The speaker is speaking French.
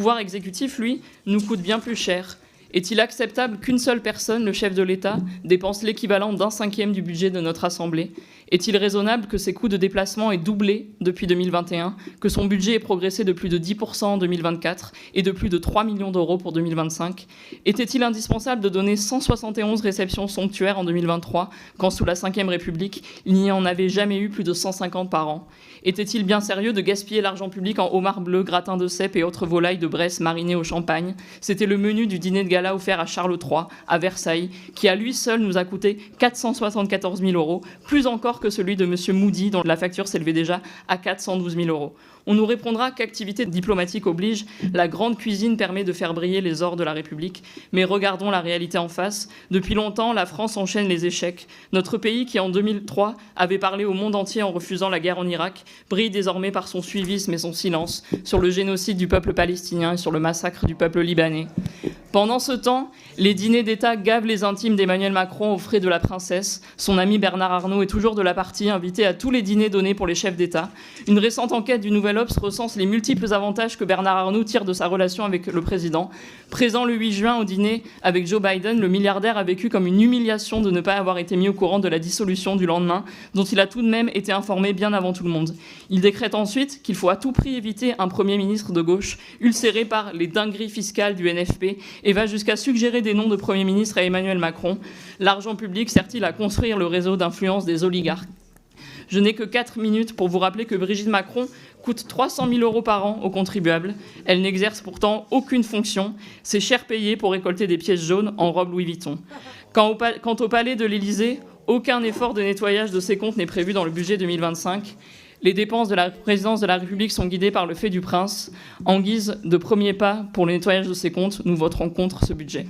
pouvoir exécutif, lui, nous coûte bien plus cher. Est-il acceptable qu'une seule personne, le chef de l'État, dépense l'équivalent d'un cinquième du budget de notre Assemblée ? Est-il raisonnable que ses coûts de déplacement aient doublé depuis 2021, que son budget ait progressé de plus de 10% en 2024 et de plus de 3 millions d'euros pour 2025 ? Était-il indispensable de donner 171 réceptions somptuaires en 2023, quand sous la Ve République, il n'y en avait jamais eu plus de 150 par an ? Était-il bien sérieux de gaspiller l'argent public en homards bleus, gratins de cèpes et autres volailles de Bresse marinées au champagne ? C'était le menu du dîner de gala offert à Charles III, à Versailles, qui à lui seul nous a coûté 474 000 euros, plus encore que celui de M. Moody, dont la facture s'élevait déjà à 412 000 euros. On nous répondra qu'activité diplomatique oblige, la grande cuisine permet de faire briller les ors de la République. Mais regardons la réalité en face. Depuis longtemps, la France enchaîne les échecs. Notre pays, qui en 2003 avait parlé au monde entier en refusant la guerre en Irak, brille désormais par son suivisme et son silence sur le génocide du peuple palestinien et sur le massacre du peuple libanais. Pendant ce temps, les dîners d'État gavent les intimes d'Emmanuel Macron aux frais de la princesse. Son ami Bernard Arnault est toujours de la partie, invité à tous les dîners donnés pour les chefs d'État. Une récente enquête du Nouvel Obs recense les multiples avantages que Bernard Arnault tire de sa relation avec le président. Présent le 8 juin au dîner avec Joe Biden, le milliardaire a vécu comme une humiliation de ne pas avoir été mis au courant de la dissolution du lendemain, dont il a tout de même été informé bien avant tout le monde. Il décrète ensuite qu'il faut à tout prix éviter un Premier ministre de gauche, ulcéré par les dingueries fiscales du NFP, et va jusqu'à suggérer des noms de Premier ministre à Emmanuel Macron. L'argent public sert-il à construire le réseau d'influence des oligarques ? Je n'ai que 4 minutes pour vous rappeler que Brigitte Macron coûte 300 000 euros par an aux contribuables. Elle n'exerce pourtant aucune fonction. C'est cher payé pour récolter des pièces jaunes en robe Louis Vuitton. Quant au palais de l'Élysée, aucun effort de nettoyage de ses comptes n'est prévu dans le budget 2025. Les dépenses de la présidence de la République sont guidées par le fait du prince. En guise de premier pas pour le nettoyage de ses comptes, nous voterons contre ce budget.